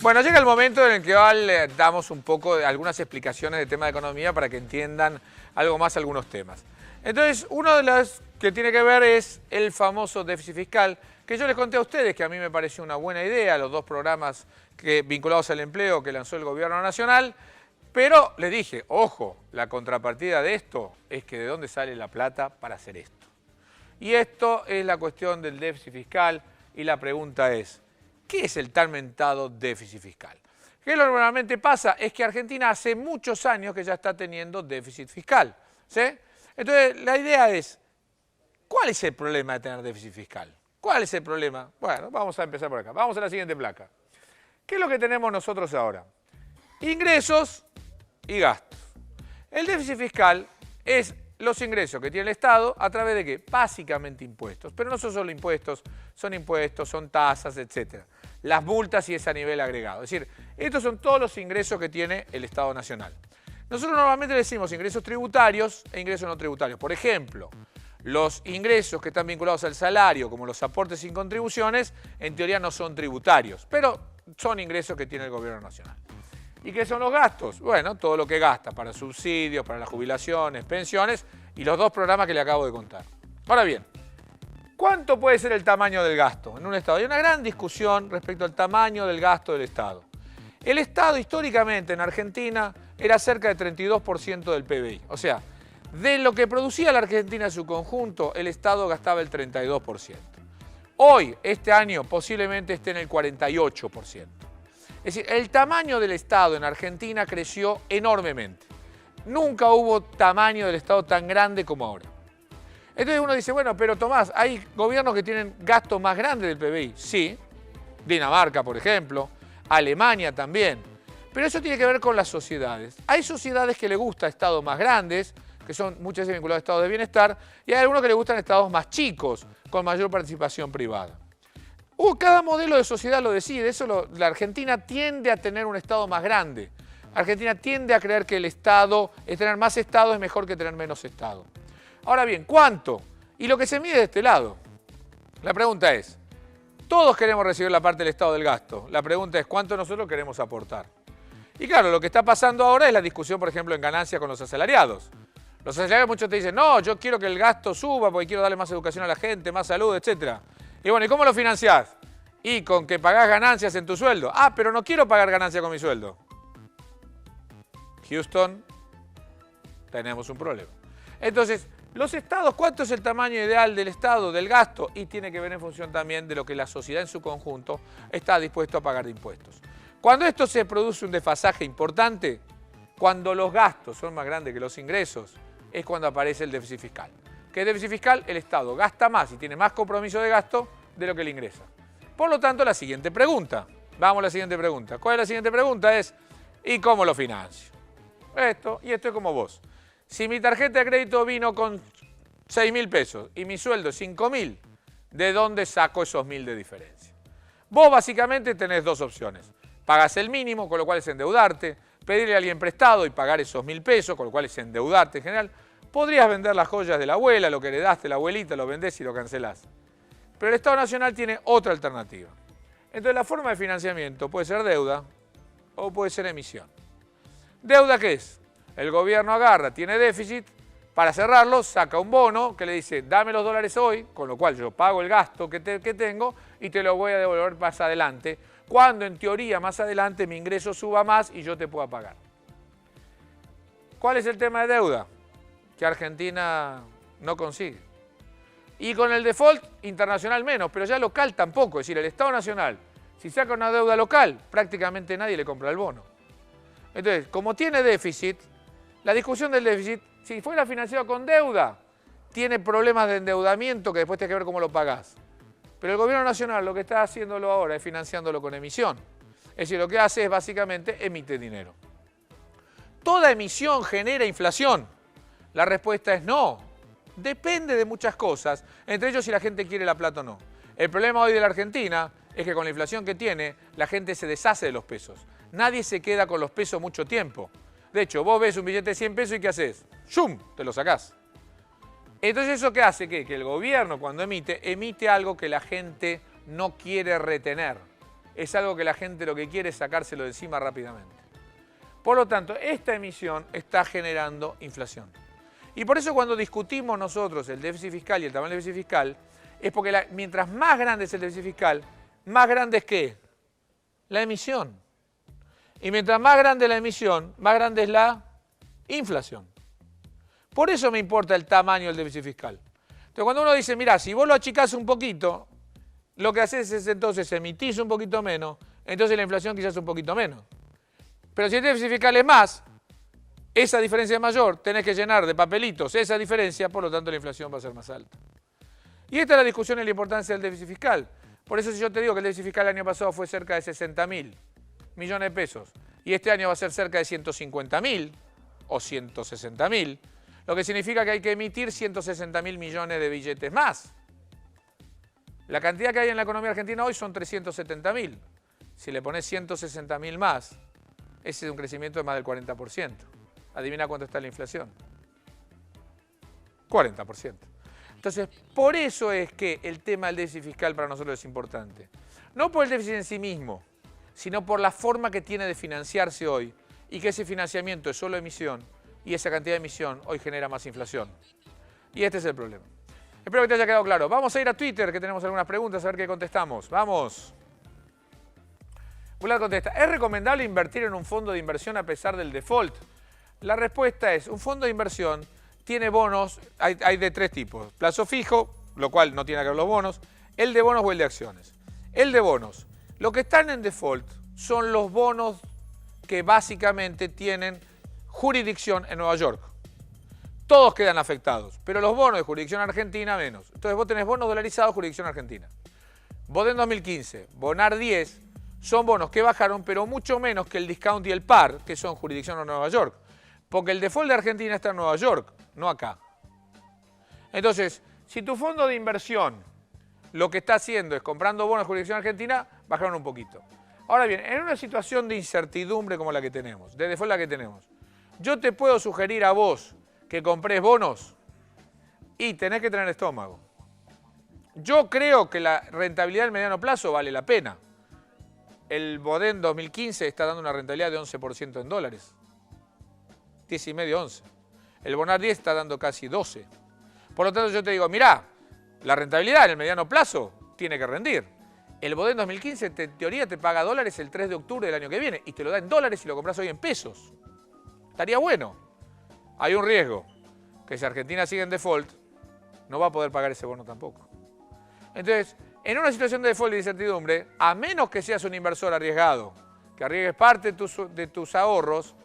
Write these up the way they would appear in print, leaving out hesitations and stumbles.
Bueno, llega el momento en el que damos un poco de algunas explicaciones de tema de economía para que entiendan algo más algunos temas. Entonces, uno de los que tiene que ver es el famoso déficit fiscal, que yo les conté a ustedes que a mí me pareció una buena idea, los dos programas vinculados al empleo que lanzó el gobierno nacional, pero les dije, ojo, la contrapartida de esto es que de dónde sale la plata para hacer esto. Y esto es la cuestión del déficit fiscal y la pregunta es, ¿qué es el tan mentado déficit fiscal? ¿Qué es lo que normalmente pasa? Es que Argentina hace muchos años que ya está teniendo déficit fiscal, ¿sí? Entonces, la idea es, ¿cuál es el problema de tener déficit fiscal? ¿Cuál es el problema? Bueno, vamos a empezar por acá. Vamos a la siguiente placa. ¿Qué es lo que tenemos nosotros ahora? Ingresos y gastos. El déficit fiscal es los ingresos que tiene el Estado a través de ¿qué? Básicamente impuestos. Pero no son solo impuestos, son tasas, etc. Las multas y es a nivel agregado. Es decir, estos son todos los ingresos que tiene el Estado Nacional. Nosotros normalmente decimos ingresos tributarios e ingresos no tributarios. Por ejemplo, los ingresos que están vinculados al salario, como los aportes sin contribuciones, en teoría no son tributarios, pero son ingresos que tiene el gobierno nacional. ¿Y qué son los gastos? Bueno, todo lo que gasta para subsidios, para las jubilaciones, pensiones y los dos programas que le acabo de contar. Ahora bien, ¿cuánto puede ser el tamaño del gasto en un Estado? Hay una gran discusión respecto al tamaño del gasto del Estado. El Estado históricamente en Argentina era cerca del 32% del PBI. O sea, de lo que producía la Argentina en su conjunto, el Estado gastaba el 32%. Hoy, este año, posiblemente esté en el 48%. Es decir, el tamaño del Estado en Argentina creció enormemente. Nunca hubo tamaño del Estado tan grande como ahora. Entonces uno dice, bueno, pero Tomás, ¿hay gobiernos que tienen gastos más grandes del PBI? Sí, Dinamarca, por ejemplo, Alemania también. Pero eso tiene que ver con las sociedades. Hay sociedades que les gustan estados más grandes, que son muchas veces vinculados a estados de bienestar, y hay algunos que les gustan estados más chicos, con mayor participación privada. Cada modelo de sociedad lo decide, la Argentina tiende a tener un Estado más grande. Argentina tiende a creer que tener más Estado es mejor que tener menos Estado. Ahora bien, ¿cuánto? Y lo que se mide de este lado. La pregunta es, todos queremos recibir la parte del Estado del gasto. La pregunta es, ¿cuánto nosotros queremos aportar? Y claro, lo que está pasando ahora es la discusión, por ejemplo, en ganancias con los asalariados. Los asalariados muchos te dicen, no, yo quiero que el gasto suba porque quiero darle más educación a la gente, más salud, etc. Y bueno, ¿y cómo lo financiás? Y con que pagás ganancias en tu sueldo. Ah, pero no quiero pagar ganancias con mi sueldo. Houston, tenemos un problema. Entonces, los estados, ¿cuánto es el tamaño ideal del Estado, del gasto? Y tiene que ver en función también de lo que la sociedad en su conjunto está dispuesto a pagar de impuestos. Cuando esto se produce un desfasaje importante, cuando los gastos son más grandes que los ingresos, es cuando aparece el déficit fiscal. ¿Qué es déficit fiscal? El Estado gasta más y tiene más compromiso de gasto de lo que le ingresa. Por lo tanto, la siguiente pregunta. Vamos a la siguiente pregunta. ¿Cuál es la siguiente pregunta? Es, ¿y cómo lo financio? Esto es como vos. Si mi tarjeta de crédito vino con 6.000 pesos y mi sueldo es 5.000, ¿de dónde saco esos 1.000 de diferencia? Vos básicamente tenés dos opciones. Pagás el mínimo, con lo cual es endeudarte, pedirle a alguien prestado y pagar esos 1.000 pesos, con lo cual es endeudarte en general. Podrías vender las joyas de la abuela, lo que heredaste a la abuelita, lo vendés y lo cancelás. Pero el Estado Nacional tiene otra alternativa. Entonces la forma de financiamiento puede ser deuda o puede ser emisión. ¿Deuda qué es? El gobierno agarra, tiene déficit, para cerrarlo saca un bono que le dice dame los dólares hoy, con lo cual yo pago el gasto que tengo y te lo voy a devolver más adelante, cuando en teoría más adelante mi ingreso suba más y yo te pueda pagar. ¿Cuál es el tema de deuda? Que Argentina no consigue. Y con el default internacional menos, pero ya local tampoco. Es decir, el Estado Nacional, si saca una deuda local, prácticamente nadie le compra el bono. Entonces, como tiene déficit, la discusión del déficit, si fuera financiado con deuda, tiene problemas de endeudamiento que después tiene que ver cómo lo pagás. Pero el gobierno nacional lo que está haciéndolo ahora es financiándolo con emisión. Es decir, lo que hace es básicamente emite dinero. ¿Toda emisión genera inflación? La respuesta es no. Depende de muchas cosas, entre ellos si la gente quiere la plata o no. El problema hoy de la Argentina es que con la inflación que tiene, la gente se deshace de los pesos. Nadie se queda con los pesos mucho tiempo. De hecho, vos ves un billete de 100 pesos y ¿qué haces? ¡Shum! Te lo sacás. Entonces, ¿eso qué hace? ¿Qué? Que el gobierno cuando emite algo que la gente no quiere retener. es algo que la gente lo que quiere es sacárselo de encima rápidamente. Por lo tanto, esta emisión está generando inflación. Y por eso cuando discutimos nosotros el déficit fiscal y el tamaño del déficit fiscal, es porque mientras más grande es el déficit fiscal, más grande es ¿qué? La emisión. Y mientras más grande es la emisión, más grande es la inflación. Por eso me importa el tamaño del déficit fiscal. Entonces cuando uno dice, mira, si vos lo achicás un poquito, lo que haces es entonces emitís un poquito menos, entonces la inflación quizás un poquito menos. Pero si el déficit fiscal es más, esa diferencia es mayor, tenés que llenar de papelitos esa diferencia, por lo tanto la inflación va a ser más alta. Y esta es la discusión y la importancia del déficit fiscal. Por eso si yo te digo que el déficit fiscal el año pasado fue cerca de 60.000 millones de pesos y este año va a ser cerca de 150.000 o 160.000, lo que significa que hay que emitir 160.000 millones de billetes más. La cantidad que hay en la economía argentina hoy son 370.000. Si le pones 160.000 más, ese es un crecimiento de más del 40%. Adivina cuánto está la inflación. 40%. Entonces, por eso es que el tema del déficit fiscal para nosotros es importante. No por el déficit en sí mismo, sino por la forma que tiene de financiarse hoy y que ese financiamiento es solo emisión y esa cantidad de emisión hoy genera más inflación. Y este es el problema. Espero que te haya quedado claro. Vamos a ir a Twitter, que tenemos algunas preguntas, a ver qué contestamos. ¡Vamos! Bulat contesta, ¿es recomendable invertir en un fondo de inversión a pesar del default? La respuesta es, un fondo de inversión tiene bonos, hay de tres tipos. Plazo fijo, lo cual no tiene que ver los bonos, el de bonos o el de acciones. El de bonos, lo que están en default son los bonos que básicamente tienen jurisdicción en Nueva York. Todos quedan afectados, pero los bonos de jurisdicción argentina menos. Entonces vos tenés bonos dolarizados jurisdicción argentina. Vos en 2015, Bonar 10, son bonos que bajaron, pero mucho menos que el discount y el par, que son jurisdicción en Nueva York. Porque el default de Argentina está en Nueva York, no acá. Entonces, si tu fondo de inversión lo que está haciendo es comprando bonos de jurisdicción argentina, bajaron un poquito. Ahora bien, en una situación de incertidumbre como la que tenemos, de default la que tenemos, yo te puedo sugerir a vos que compres bonos y tenés que tener estómago. Yo creo que la rentabilidad del mediano plazo vale la pena. El Bodén 2015 está dando una rentabilidad de 11% en dólares. 10,5, 11. El Bonar 10 está dando casi 12. Por lo tanto, yo te digo, mirá, la rentabilidad en el mediano plazo tiene que rendir. El Bodén 2015, en teoría, te paga dólares el 3 de octubre del año que viene y te lo da en dólares y lo compras hoy en pesos. Estaría bueno. Hay un riesgo, que si Argentina sigue en default, no va a poder pagar ese bono tampoco. Entonces, en una situación de default y de incertidumbre, a menos que seas un inversor arriesgado, que arriesgues parte de tus ahorros,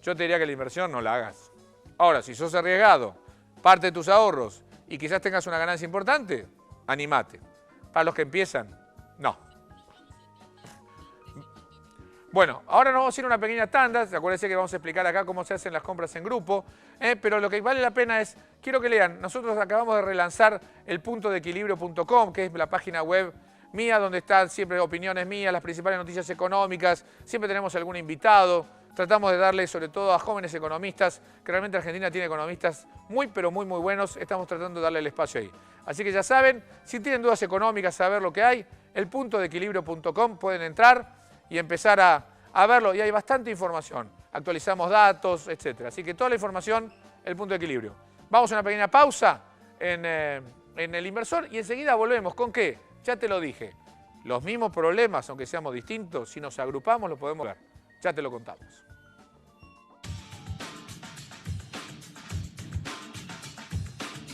yo te diría que la inversión no la hagas. Ahora, si sos arriesgado, parte de tus ahorros y quizás tengas una ganancia importante, animate. Para los que empiezan, no. Bueno, ahora nos vamos a ir a una pequeña tanda. Acuérdense que vamos a explicar acá cómo se hacen las compras en grupo. Pero lo que vale la pena es, quiero que lean, nosotros acabamos de relanzar el puntodeequilibrio.com, que es la página web mía, donde están siempre opiniones mías, las principales noticias económicas, siempre tenemos algún invitado. Tratamos de darle, sobre todo a jóvenes economistas, que realmente Argentina tiene economistas muy, pero muy, muy buenos. Estamos tratando de darle el espacio ahí. Así que ya saben, si tienen dudas económicas, saber lo que hay, el puntodeequilibrio.com, pueden entrar y empezar a verlo. Y hay bastante información. Actualizamos datos, etc. Así que toda la información, el punto de equilibrio. Vamos a una pequeña pausa en el inversor y enseguida volvemos. ¿Con qué? Ya te lo dije. Los mismos problemas, aunque seamos distintos, si nos agrupamos, los podemos ver. Ya te lo contamos.